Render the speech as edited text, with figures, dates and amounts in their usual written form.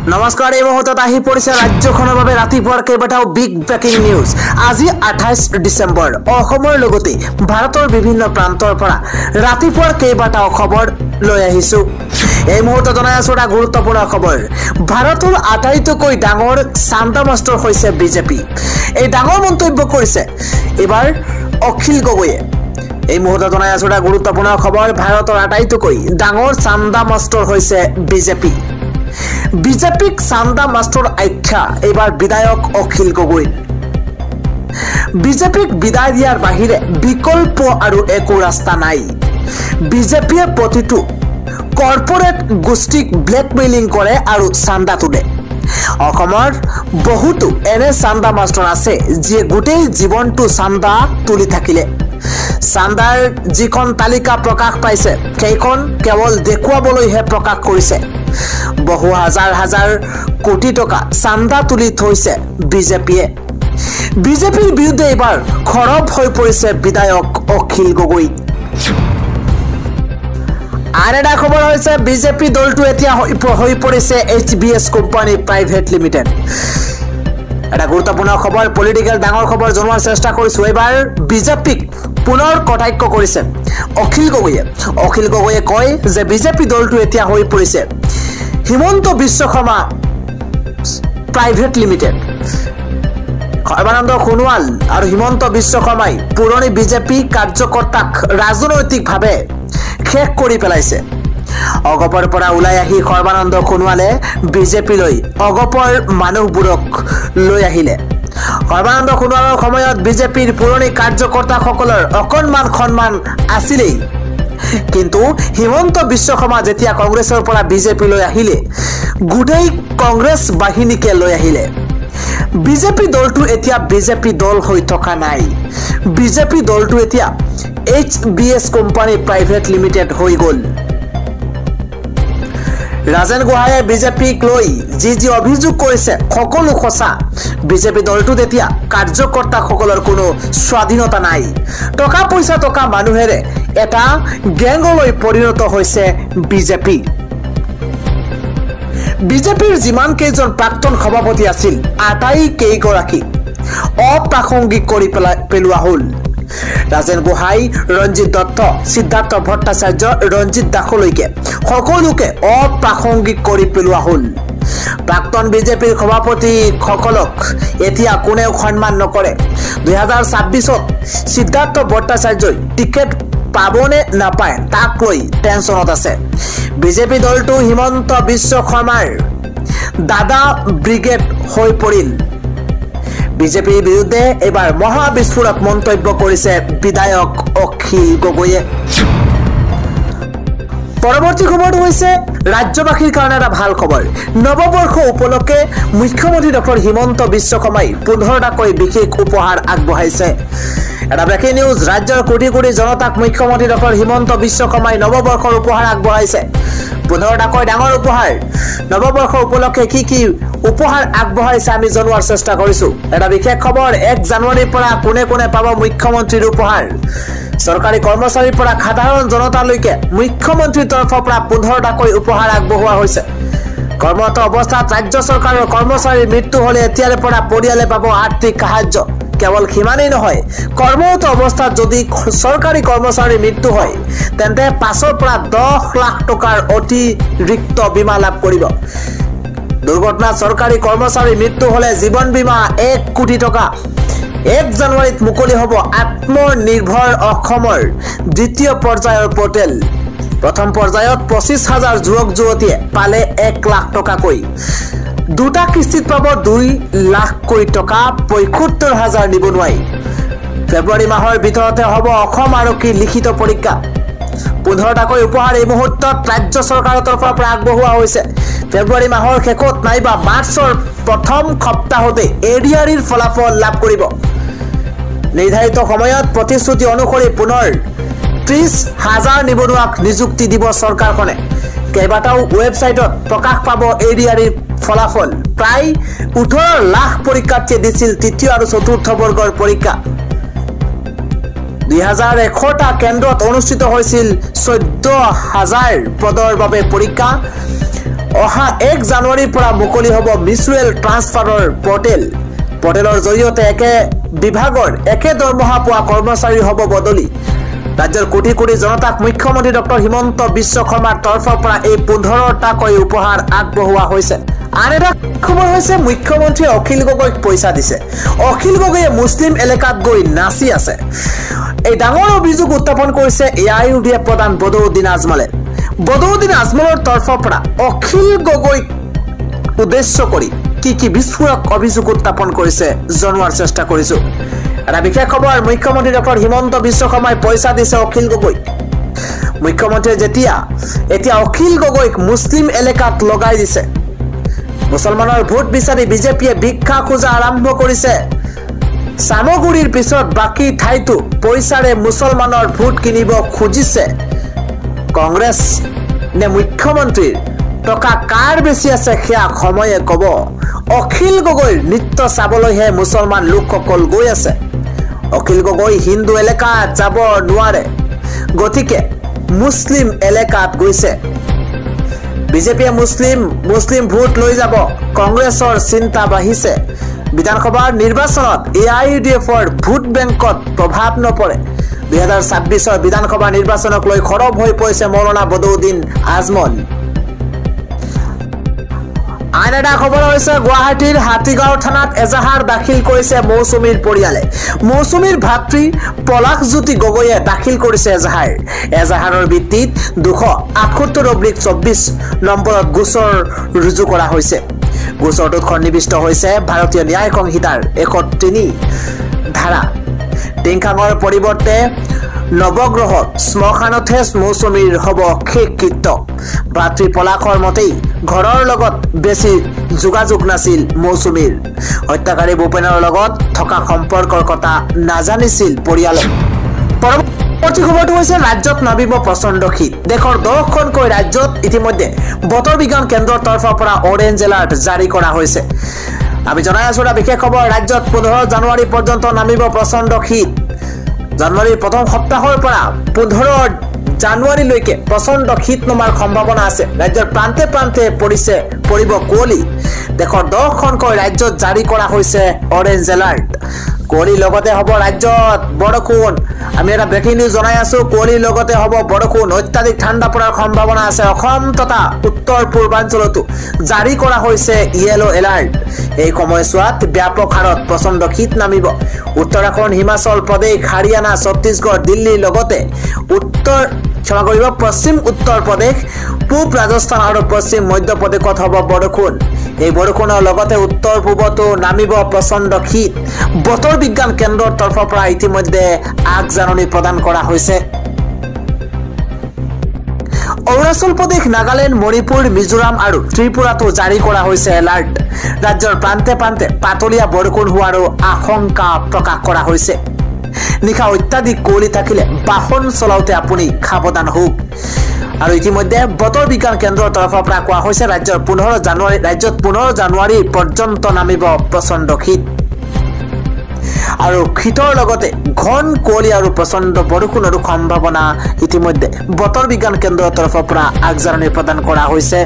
নমস্কাৰ এই মুহূৰ্তত আহি পৰিছে ৰাজ্যখনৰ বাবে ৰাতিপুৱাৰ কেইবাটাও বিগ ব্ৰেকিং নিউজ। আজি 28 ডিসেম্বৰ অসমৰ লগতে ভাৰতৰ বিভিন্ন প্ৰান্তৰ পৰা ৰাতিপুৱাৰ কেইবাটাও খবৰ লৈ আহিছো। এই মুহূৰ্তত জনাই আছো এটা গুৰুত্বপূৰ্ণ খবৰ। ভাৰতৰ আটাইতকৈ ডাঙৰ চান্দা মাষ্টৰ হৈছে বিজেপি। এই ডাঙৰ মন্তব্য কৰিছে এবাৰ অখিল গগৈয়ে। এই মুহূৰ্তত জনাই আছো এটা গুৰুত্বপূৰ্ণ খবৰ। ভাৰতৰ আটাইতকৈ ডাঙৰ চান্দা মাষ্টৰ হৈছে বিজেপি। বিজেপিক চান্দা মাষ্টৰ আখ্যা এইবাৰ বিধায়ক অখিল গগৈ। বিজেপিক বিদায় দিয়াৰ বাহিৰে বিকল্প আৰু একো ৰাস্তা নাই। বিজেপিয়ে প্ৰতিটো কৰ্পোৰেট গোষ্ঠীক ব্লেকমেইলিং কৰে আৰু চান্দা তোলে। অসমৰ বহুতো এনে চান্দা মাষ্টৰ আছে যিয়ে গোটেই জীৱনটো চান্দা তুলি থাকিলে। চান্দাৰ যিখন তালিকা প্ৰকাশ পাইছে সেইখন কেৱল দেখুৱাবলৈহে প্ৰকাশ কৰিছে। বহু হাজাৰ হাজাৰ কোটি টকা চান্দা তুলি থৈছে বিজেপিয়ে। বিজেপিৰ বিৰুদ্ধে এইবাৰ খৰব হৈ পৰিছে বিধায়ক অখিল গগৈ। আন এটা খবৰ হৈছে বিজেপি দলটো এতিয়া হৈ পৰিছে HBS কোম্পানী প্ৰাইভেট লিমিটেড। এটা গুৰুত্বপূৰ্ণ খবৰ, পলিটিকেল ডাঙৰ খবৰ জনোৱাৰ চেষ্টা কৰিছো। এইবাৰ বিজেপিক পুনৰ কটাক্ষ কৰিছে অখিল গগৈয়ে। অখিল গগৈয়ে কয় যে বিজেপি দলটো এতিয়া হৈ পৰিছে হিমন্ত বিশ্ব শৰ্মা প্ৰাইভেট লিমিটেড। সৰ্বানন্দ সোণোৱাল আৰু হিমন্ত বিশ্ব শৰ্মাই পুৰণি বিজেপি কাৰ্যকৰ্তাক ৰাজনৈতিকভাৱে শেষ কৰি পেলাইছে। অগপৰ পৰা ওলাই আহি সৰ্বানন্দ সোণোৱালে বিজেপিলৈ অগপৰ মানুহবোৰক লৈ আহিলে। সৰ্বানন্দ সোণোৱালৰ সময়ত বিজেপিৰ পুৰণি কাৰ্যকৰ্তাসকলৰ অকণমান সন্মান আছিলেই, কিন্তু হিমন্ত বিশ্ব শৰ্মা যেতিয়া কংগ্ৰেছৰ পৰা বিজেপিলৈ আহিলে গোটেই কংগ্ৰেছ বাহিনীকে লৈ আহিলে। বিজেপি দলটো এতিয়া বিজেপি দল হৈ থকা নাই। বিজেপি দলটো এতিয়া HBS কোম্পানী প্ৰাইভেট লিমিটেড হৈ গ'ল। ৰাজেন গোহাঁয়ে বিজেপিক লৈ যি অভিযোগ কৰিছে সকলো সঁচা। বিজেপি দলটোত এতিয়া কাৰ্যকৰ্তাসকলৰ কোনো স্বাধীনতা নাই। টকা পইচা থকা মানুহেৰে এটা গেংলৈ পৰিণত হৈছে বিজেপি। বিজেপিৰ যিমান কেইজন প্ৰাক্তন সভাপতি আছিল আটাইকেইগৰাকী অপ্ৰাসংগিক কৰি পেলোৱা হ'ল। ৰাজেন গোহাঁই, ৰঞ্জিত দত্ত, সিদ্ধাৰ্থ ভট্টাচাৰ্য, ৰঞ্জিত দাসলৈকে সকলোকে অপ্ৰাসংগিক কৰি পেলোৱা হ'ল। প্ৰাক্তন বিজেপিৰ সভাপতিসকলক এতিয়া কোনেও সন্মান নকৰে। 2026ত সিদ্ধাৰ্থ ভট্টাচাৰ্যই টিকেট পাবনে নাপায় তাক লৈ টেনচনত আছে। বিজেপি দলটো হিমন্ত বিশ্ব শৰ্মাৰ দাদা ব্ৰিগেড হৈ পৰিল। বিজেপিৰ বিৰুদ্ধে এইবাৰ মহা বিস্ফোৰক মন্তব্য কৰিছে বিধায়ক অখিল গগৈয়ে। পৰৱৰ্তী খবৰটো হৈছে ৰাজ্যবাসীৰ কাৰণে এটা ভাল খবৰ। নৱবৰ্ষ উপলক্ষে মুখ্যমন্ত্ৰী ডক্টৰ হিমন্ত বিশ্ব শৰ্মাই 15টাকৈ বিশেষ উপহাৰ আগবঢ়াইছে। এটা ব্ৰেকিং নিউজ, ৰাজ্যৰ কোটি কোটি জনতাক মুখ্যমন্ত্ৰী ডক্টৰ হিমন্ত বিশ্ব শৰ্মাই নৱবৰ্ষৰ উপহাৰ আগবঢ়াইছে। 15টাকৈ ডাঙৰ উপহাৰ। নৱবৰ্ষ উপলক্ষে কি উপহাৰ আগবঢ়াইছে আমি জনোৱাৰ চেষ্টা কৰিছো। এটা বিশেষ খবৰ, 1 জানুৱাৰীৰ পৰা কোনে কোনে পাব মুখ্যমন্ত্ৰীৰ উপহাৰ। চৰকাৰী কৰ্মচাৰীৰ পৰা সাধাৰণ জনতালৈকে মুখ্যমন্ত্ৰীৰ তৰফৰ পৰা 15টাকৈ উপহাৰ আগবঢ়োৱা হৈছে। কৰ্মৰত অৱস্থাত ৰাজ্য চৰকাৰৰ কৰ্মচাৰীৰ মৃত্যু হ'লে এতিয়াৰে পৰা পৰিয়ালে পাব আৰ্থিক সাহায্য। কেৱল সিমানেই নহয়, কৰ্মৰত অৱস্থাত যদি চৰকাৰী কৰ্মচাৰীৰ মৃত্যু হয় তেন্তে 5ৰ পৰা 10 লাখ টকাৰ অতিৰিক্ত বীমা লাভ কৰিব। দুৰ্ঘটনাত চৰকাৰী কৰ্মচাৰীৰ মৃত্যু হ'লে জীৱন বীমা 1 কোটি টকা। 1 জানুৱাৰীত মুকলি হ'ব আত্মনিৰ্ভৰ অসমৰ দ্বিতীয় পৰ্যায়ৰ পৰ্টেল। প্ৰথম পৰ্যায়ত 25,000 যুৱক যুৱতীয়ে পালে 1 লাখ টকাকৈ। দুটা কিস্তিত পাব 2 লাখকৈ টকা 75,000 নিবনুৱাই। ফেব্ৰুৱাৰী মাহৰ ভিতৰতে হ'ব অসম আৰক্ষীৰ লিখিত পৰীক্ষা। 15টাকৈ উপহাৰ এই মুহূৰ্তত ৰাজ্য চৰকাৰৰ তৰফৰ পৰা আগবঢ়োৱা হৈছে। ফেব্ৰুৱাৰী মাহৰ শেষত নাইবা মাৰ্চৰ প্ৰথম সপ্তাহতে ADREৰ ফলাফল লাভ কৰিব। নিৰ্ধাৰিত সময়ত প্ৰতিশ্ৰুতি অনুসৰি পুনৰ 30,000 নিবনুৱাক নিযুক্তি দিব চৰকাৰখনে। কেইবাটাও ৱেবছাইটত প্ৰকাশ পাব ADREৰ ফলাফল। প্ৰায় 18 লাখ পৰীক্ষাৰ্থীয়ে দিছিল তৃতীয় আৰু চতুৰ্থ বৰ্গৰ পৰীক্ষা। 2001টা কেন্দ্ৰত অনুষ্ঠিত হৈছিল 14,000 পদৰ বাবে পৰীক্ষা। অহা 1 জানুৱাৰীৰ পৰা মুকলি হ'ব মিউচুৱেল ট্ৰান্সফাৰৰ পৰ্টেলৰ জৰিয়তে একে বিভাগৰ একে দৰমহা পোৱা কৰ্মচাৰী হ'ব বদলি ৰাজ্যৰ কোটি কোটি জনতাক মুখ্যমন্ত্ৰী ডক্টৰ হিমন্ত বিশ্ব শৰ্মাৰ তৰফৰ পৰা এই 15টাকৈ উপহাৰ আগবঢ়োৱা হৈছে আন এটা খবৰ হৈছে মুখ্যমন্ত্ৰী অখিল গগৈক পইচা দিছে অখিল গগৈয়ে মুছলিম এলেকাত গৈ নাচি আছে এই ডাঙৰ অভিযোগ উত্থাপন কৰিছে AIUDF প্ৰধান বদৰুদ্দিন আজমলৰ তৰফৰ পৰা অখিল গগৈক উদ্দেশ্য কৰি কি বিস্ফোৰক অভিযোগ উত্থাপন কৰিছে জনোৱাৰ চেষ্টা কৰিছো এটা বিশেষ খবৰ মুখ্যমন্ত্ৰী ডক্টৰ হিমন্ত বিশ্ব শৰ্মাই পইচা দিছে অখিল গগৈক মুখ্যমন্ত্ৰীয়ে এতিয়া অখিল গগৈক মুছলিম এলেকাত লগাই দিছে মুছলমানৰ ভোট বিচাৰি বিজেপিয়ে ভিক্ষা খোজা আৰম্ভ কৰিছে সামগুৰিৰ পিছত বাকি ঠাইতো পইচাৰে মুছলমানৰ ভোট কিনিব খুজিছে কংগ্ৰেছ নে মুখ্যমন্ত্ৰীৰ টকা কাৰ বেছি আছে সেয়া সময়ে কব অখিল গগৈৰ নৃত্য চাবলৈহে মুছলমান লোকসকল গৈ আছে অখিল গগৈ হিন্দু এলেকাত যাব নোৱাৰে গতিকে মুছলিম এলেকাত গৈছে বিজেপিয়ে মুছলিম ভোট লৈ যাব কংগ্ৰেছৰ চিন্তা বাঢ়িছে বিধানসভাৰ নিৰ্বাচনত AIUDFৰ ভোট বেংকত প্ৰভাৱ নপৰে 2026ৰ বিধানসভা নিৰ্বাচনক লৈ খৰব হৈ পৰিছে মৌলানা বদৰুদ্দিন আজমল আন এটা খবৰ হৈছে গুৱাহাটীৰ হাতীগাঁও থানাত এজাহাৰ দাখিল কৰিছে মৌচুমীৰ পৰিয়ালে মৌচুমীৰ ভাতৃ পলাশজ্যোতি গগৈয়ে দাখিল কৰিছে এজাহাৰৰ ভিত্তিত 278/24 নম্বৰত গোচৰ ৰুজু কৰা হৈছে গোচৰটোত সন্নিবিষ্ট হৈছে ভাৰতীয় ন্যায় সংহিতাৰ 103 ধাৰা টিংখাঙৰ পৰিৱৰ্তে নৱগ্ৰহ শ্মশানতহে মৌচুমীৰ হ'ব শেষ কৃত্য ভাতৃ পলাশৰ মতেই ঘৰৰ লগত বেছি যোগাযোগ নাছিল মৌচুমীৰ হত্যাকাৰী ভূপেনৰ লগত থকা সম্পৰ্কৰ কথা নাজানিছিল পৰিয়ালে পৰৱৰ্তী খবৰটো হৈছে ৰাজ্যত নামিব প্ৰচণ্ড শীত দেশৰ 10খনকৈ ৰাজ্যত ইতিমধ্যে বতৰ বিজ্ঞান কেন্দ্ৰৰ তৰফৰ পৰা অৰেঞ্জ এলাৰ্ট জাৰি কৰা হৈছে আমি জনাই আছো এটা বিশেষ খবৰ ৰাজ্যত 15 জানুৱাৰী পৰ্যন্ত নামিব প্ৰচণ্ড শীত জানুৱাৰীৰ প্ৰথম সপ্তাহৰ পৰা 15 জানুৱাৰীলৈকে প্ৰচণ্ড শীত নমাৰ সম্ভাৱনা আছে ৰাজ্যৰ প্ৰান্তে প্ৰান্তে পৰিব কুঁৱলী দেশৰ 10খনকৈ ৰাজ্যত জাৰি কৰা হৈছে অৰেঞ্জ এলাৰ্ট কুঁৱলীৰ লগতে হ'ব ৰাজ্যত বৰষুণ আমি এটা ব্ৰেকিং নিউজ জনাই আছো কুঁৱলীৰ লগতে হ'ব বৰষুণ অত্যাধিক ঠাণ্ডা পৰাৰ সম্ভাৱনা আছে অসম তথা উত্তৰ পূৰ্বাঞ্চলতো জাৰি কৰা হৈছে ইয়েলো এলাৰ্ট এই সময়ছোৱাত ব্যাপক হাৰত প্ৰচণ্ড শীত নামিব উত্তৰাখণ্ড হিমাচল প্ৰদেশ হাৰিয়ানা ছত্তীশগড় দিল্লীৰ লগতে পশ্চিম উত্তৰ প্ৰদেশ পূব ৰাজস্থান আৰু পশ্চিম মধ্য প্ৰদেশত হ'ব বৰষুণ এই বৰষুণৰ লগতে উত্তৰ পূবতো নামিব প্ৰচণ্ড শীত বতৰ বিজ্ঞান কেন্দ্ৰৰ তৰফৰ পৰা ইতিমধ্যে আগজাননী প্ৰদান কৰা হৈছে অৰুণাচল প্ৰদেশ নাগালেণ্ড মণিপুৰ মিজোৰাম আৰু ত্ৰিপুৰাতো জাৰি কৰা হৈছে এলাৰ্ট ৰাজ্যৰ প্ৰান্তে প্ৰান্তে পাতলীয়া বৰষুণ হোৱাৰো আশংকা প্ৰকাশ কৰা হৈছে নিশা অত্যাধিক কুঁৱলী থাকিলে বাহন চলাওঁতে আপুনি সাৱধান হওক আৰু ইতিমধ্যে বতৰ বিজ্ঞান কেন্দ্ৰৰ তৰফৰ পৰা কোৱা হৈছে ৰাজ্যত 15 জানুৱাৰী পৰ্যন্ত নামিব প্ৰচণ্ড শীত আৰু শীতৰ লগতে ঘন কুঁৱলী আৰু প্ৰচণ্ড বৰষুণৰ সম্ভাৱনা ইতিমধ্যে বতৰ বিজ্ঞান কেন্দ্ৰৰ তৰফৰ পৰা আগজাননী প্ৰদান কৰা হৈছে